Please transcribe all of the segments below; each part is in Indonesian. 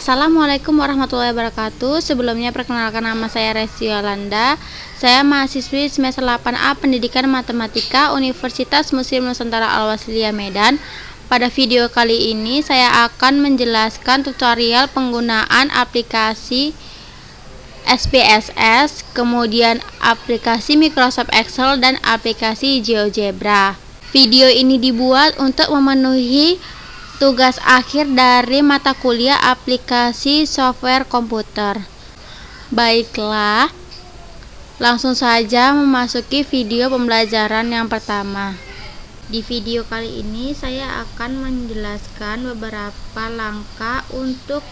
Assalamualaikum warahmatullahi wabarakatuh. Sebelumnya perkenalkan, nama saya Resti Yolanda. Saya mahasiswi semester 8A Pendidikan Matematika Universitas Muslim Nusantara Al-Wasliyah Medan. Pada video kali ini saya akan menjelaskan tutorial penggunaan aplikasi SPSS, kemudian aplikasi Microsoft Excel dan aplikasi GeoGebra. Video ini dibuat untuk memenuhi tugas akhir dari mata kuliah aplikasi software komputer. Baiklah, langsung saja memasuki video pembelajaran yang pertama. Di video kali ini saya akan menjelaskan beberapa langkah untuk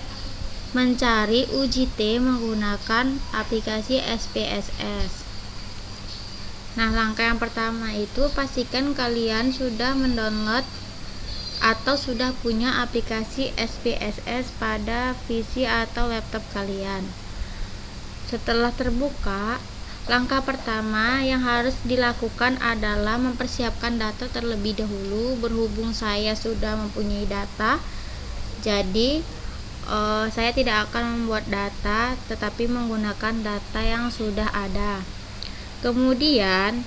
mencari UJT menggunakan aplikasi SPSS. Nah, langkah yang pertama itu pastikan kalian sudah mendownload atau sudah punya aplikasi SPSS pada PC atau laptop kalian. Setelah terbuka, langkah pertama yang harus dilakukan adalah mempersiapkan data terlebih dahulu. Berhubung saya sudah mempunyai data, jadi saya tidak akan membuat data, tetapi menggunakan data yang sudah ada. Kemudian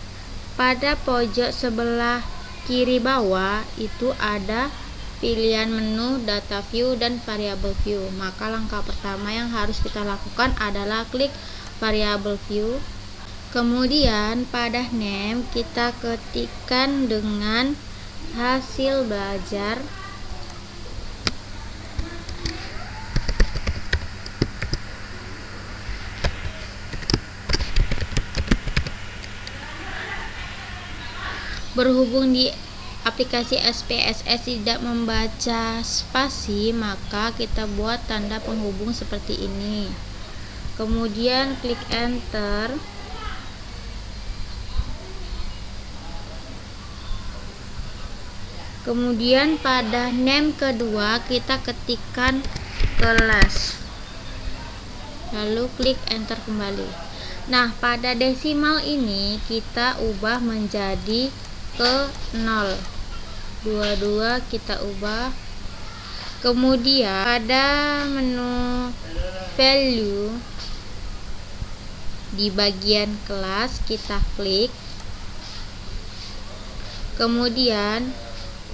pada pojok sebelah kiri bawah itu ada pilihan menu data view dan variable view. Maka langkah pertama yang harus kita lakukan adalah klik variable view. Kemudian pada name kita ketikkan dengan hasil belajar. Berhubung di aplikasi SPSS tidak membaca spasi, maka kita buat tanda penghubung seperti ini. Kemudian klik enter. Kemudian pada name kedua kita ketikkan kelas. Lalu klik enter kembali. Nah, pada desimal ini kita ubah menjadi ke 0. 22 kita ubah. Kemudian pada menu value di bagian kelas kita klik. Kemudian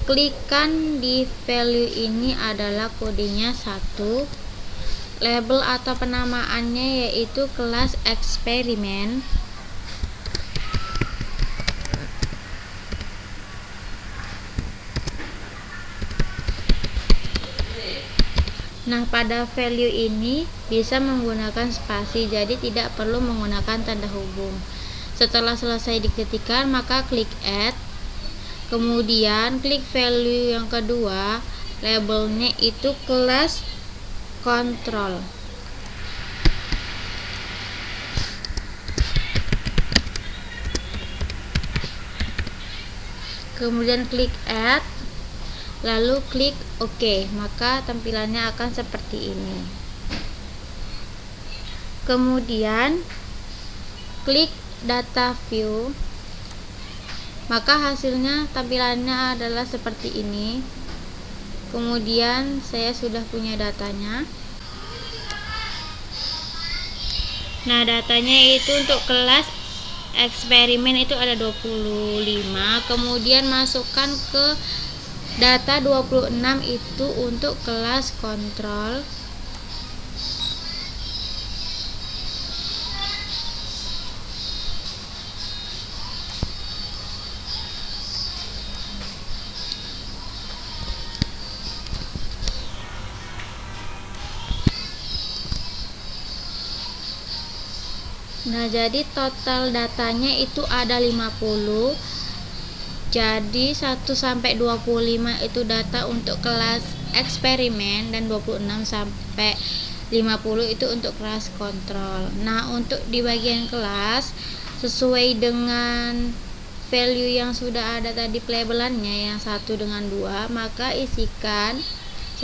klikkan di value ini adalah kodenya 1. Label atau penamaannya yaitu kelas eksperimen. Nah, pada value ini bisa menggunakan spasi, jadi tidak perlu menggunakan tanda hubung. Setelah selesai diketikkan, maka klik add. Kemudian klik value yang kedua, labelnya itu kelas kontrol. Kemudian klik add, lalu klik OK, maka tampilannya akan seperti ini. Kemudian klik data view, maka hasilnya tampilannya adalah seperti ini. Kemudian saya sudah punya datanya. Nah, datanya itu untuk kelas eksperimen itu ada 25. Kemudian masukkan ke data 26 itu untuk kelas kontrol. Nah, jadi total datanya itu ada 50. Jadi 1 sampai 25 itu data untuk kelas eksperimen dan 26 sampai 50 itu untuk kelas kontrol. Nah, untuk di bagian kelas sesuai dengan value yang sudah ada tadi pelabelannya yang 1 dengan 2, maka isikan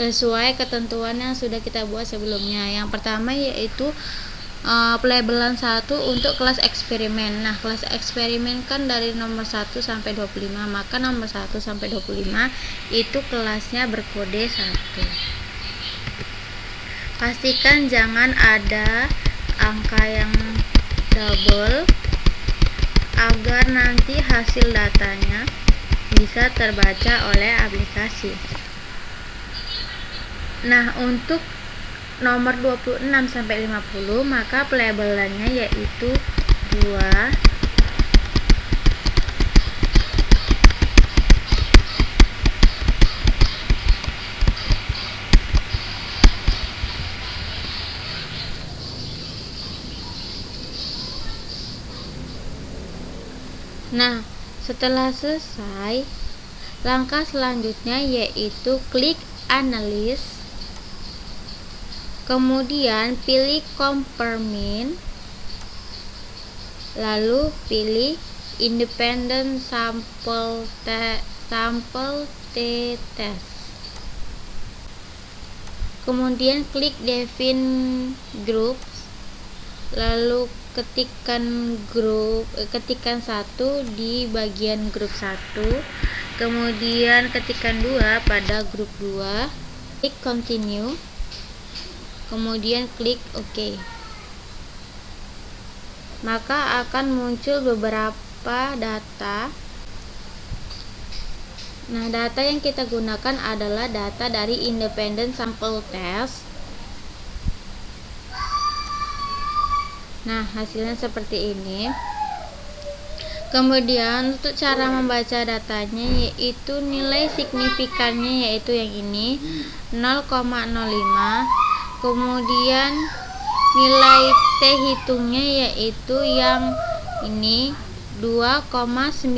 sesuai ketentuan yang sudah kita buat sebelumnya. Yang pertama yaitu pelabelan 1 untuk kelas eksperimen. Nah, kelas eksperimen kan dari nomor 1 sampai 25, maka nomor 1 sampai 25 itu kelasnya berkode 1. Pastikan jangan ada angka yang double agar nanti hasil datanya bisa terbaca oleh aplikasi. Nah, untuk nomor 26 sampai 50 maka pelabelannya yaitu 2, Nah, setelah selesai, langkah selanjutnya yaitu klik Analysis, kemudian pilih Confirming, lalu pilih Independent Sample T-Test. Kemudian klik Define Group, lalu ketikkan satu di bagian grup 1, kemudian ketikkan 2 pada grup 2, klik Continue, kemudian klik OK. Maka akan muncul beberapa data. Nah, data yang kita gunakan adalah data dari Independent Sample Test. Nah, hasilnya seperti ini. Kemudian untuk cara membaca datanya yaitu nilai signifikannya yaitu yang ini 0,05. Kemudian nilai T hitungnya yaitu yang ini 2,915.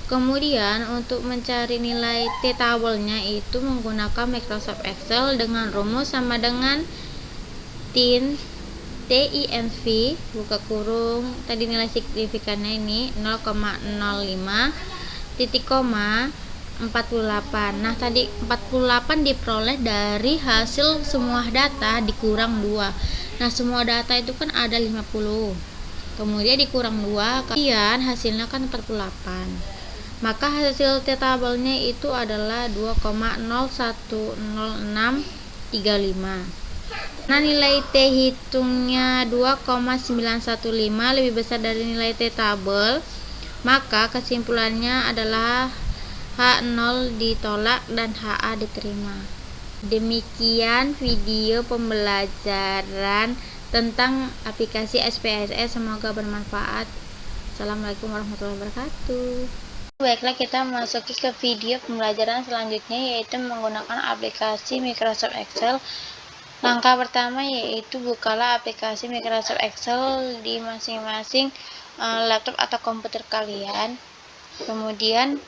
Kemudian untuk mencari nilai T tabelnya itu menggunakan Microsoft Excel dengan rumus sama dengan TINV buka kurung, tadi nilai signifikannya ini 0,05 titik koma 48. Nah, tadi 48 diperoleh dari hasil semua data dikurang 2. Nah, semua data itu kan ada 50. Kemudian dikurang 2, kemudian hasilnya kan 48. Maka hasil T tabelnya itu adalah 2,010635. Nah, nilai T hitungnya 2,915 lebih besar dari nilai T tabel, maka kesimpulannya adalah H0 ditolak dan HA diterima. Demikian video pembelajaran tentang aplikasi SPSS, semoga bermanfaat. Assalamualaikum warahmatullahi wabarakatuh. Baiklah, kita masuki ke video pembelajaran selanjutnya yaitu menggunakan aplikasi Microsoft Excel. Langkah pertama yaitu bukalah aplikasi Microsoft Excel di masing-masing laptop atau komputer kalian. Kemudian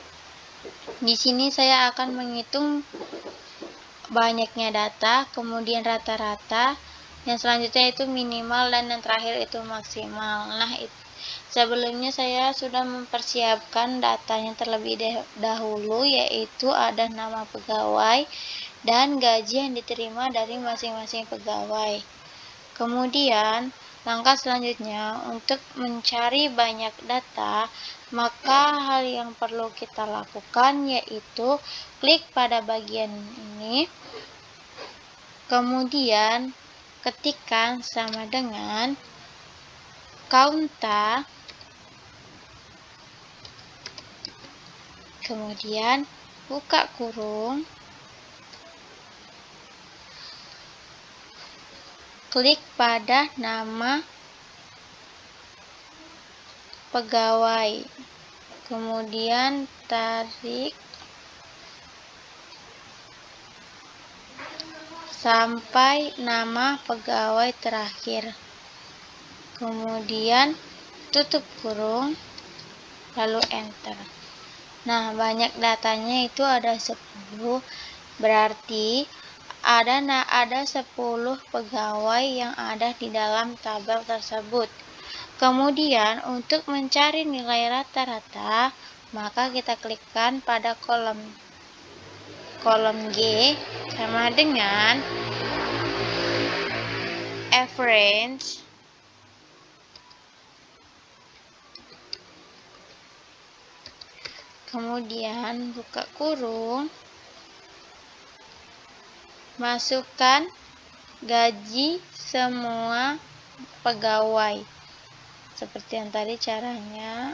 di sini saya akan menghitung banyaknya data, kemudian rata-rata, yang selanjutnya itu minimal, dan yang terakhir itu maksimal. Nah, sebelumnya saya sudah mempersiapkan datanya terlebih dahulu, yaitu ada nama pegawai dan gaji yang diterima dari masing-masing pegawai. Kemudian langkah selanjutnya untuk mencari banyak data, maka hal yang perlu kita lakukan yaitu klik pada bagian ini, kemudian ketikkan sama dengan Counta, kemudian buka kurung, klik pada nama pegawai, kemudian tarik sampai nama pegawai terakhir, kemudian tutup kurung, lalu enter. Nah, banyak datanya itu ada 10, berarti ada 10 pegawai yang ada di dalam tabel tersebut. Kemudian untuk mencari nilai rata-rata, maka kita klikkan pada kolom G sama dengan average, kemudian buka kurung, masukkan gaji semua pegawai. Seperti yang tadi caranya.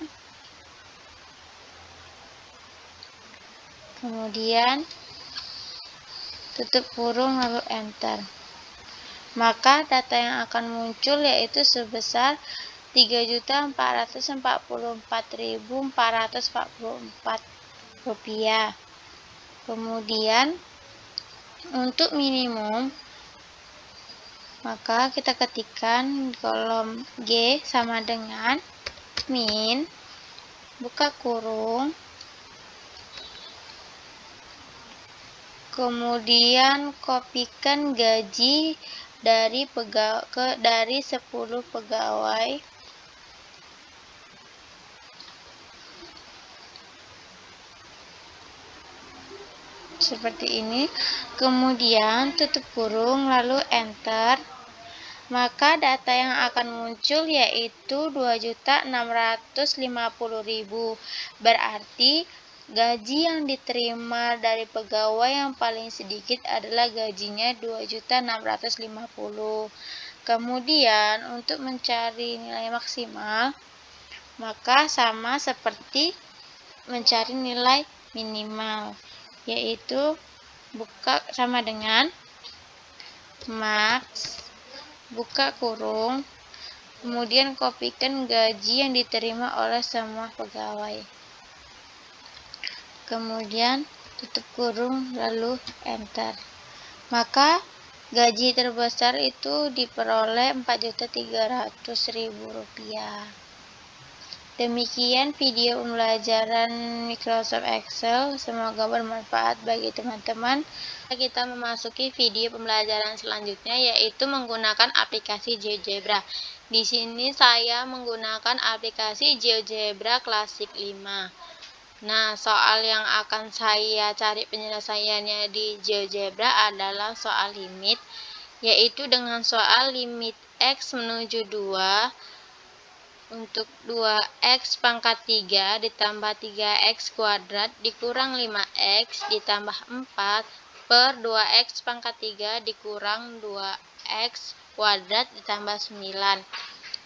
Kemudian tutup kurung lalu enter. Maka data yang akan muncul yaitu sebesar 3.444.444 rupiah. Kemudian untuk minimum, maka kita ketikkan di kolom G sama dengan min, buka kurung, kemudian kopikan gaji dari 10 pegawai seperti ini, kemudian tutup kurung lalu enter. Maka data yang akan muncul yaitu 2.650.000. Berarti gaji yang diterima dari pegawai yang paling sedikit adalah gajinya 2.650. Kemudian untuk mencari nilai maksimal, maka sama seperti mencari nilai minimal, yaitu buka sama dengan max, buka kurung, kemudian kopikan gaji yang diterima oleh semua pegawai, kemudian tutup kurung lalu enter. Maka gaji terbesar itu diperoleh Rp4.300.000. Demikian video pembelajaran Microsoft Excel, semoga bermanfaat bagi teman-teman. Kita memasuki video pembelajaran selanjutnya, yaitu menggunakan aplikasi GeoGebra. Di sini saya menggunakan aplikasi GeoGebra Classic 5. Nah, soal yang akan saya cari penyelesaiannya di GeoGebra adalah soal limit, yaitu dengan soal limit X menuju 2 untuk 2x pangkat 3 ditambah 3x kuadrat dikurang 5x ditambah 4 per 2x pangkat 3 dikurang 2x kuadrat ditambah 9.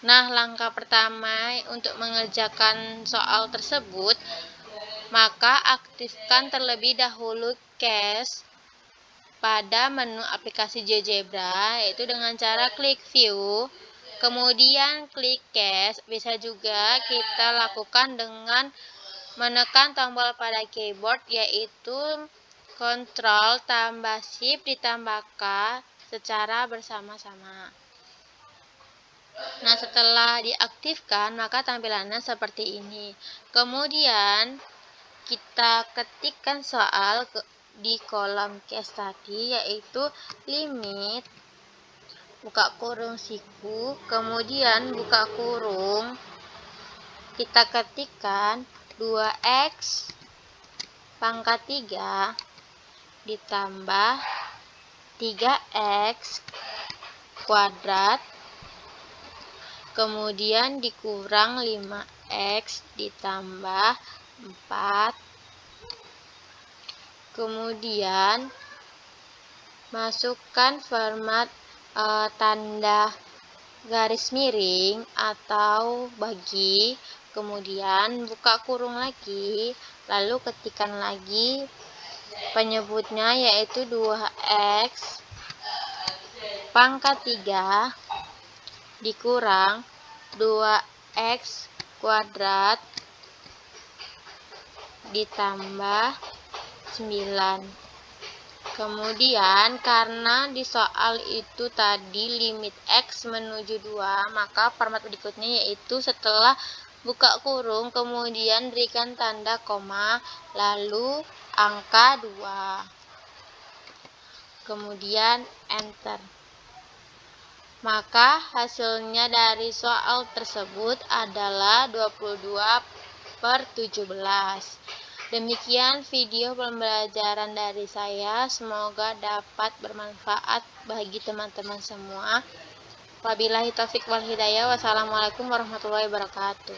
Nah, langkah pertama untuk mengerjakan soal tersebut, maka aktifkan terlebih dahulu cache pada menu aplikasi GeoGebra, yaitu dengan cara klik view, kemudian klik cache. Bisa juga kita lakukan dengan menekan tombol pada keyboard, yaitu Ctrl tambah Shift ditambah K secara bersama-sama. Nah, setelah diaktifkan, maka tampilannya seperti ini. Kemudian kita ketikkan soal di kolom cache tadi, yaitu limit, buka kurung siku, kemudian buka kurung, kita ketikkan 2x pangkat 3 ditambah 3x kuadrat, kemudian dikurang 5x ditambah 4, kemudian masukkan format tanda garis miring atau bagi, kemudian buka kurung lagi, lalu ketikkan lagi penyebutnya, yaitu 2x pangkat 3 dikurang 2x kuadrat ditambah 9. Kemudian karena di soal itu tadi limit X menuju 2, maka format berikutnya yaitu setelah buka kurung kemudian berikan tanda koma lalu angka 2, kemudian enter. Maka hasilnya dari soal tersebut adalah 22/17. Demikian video pembelajaran dari saya, semoga dapat bermanfaat bagi teman-teman semua. Wabillahi taufik wal hidayah. Wassalamualaikum warahmatullahi wabarakatuh.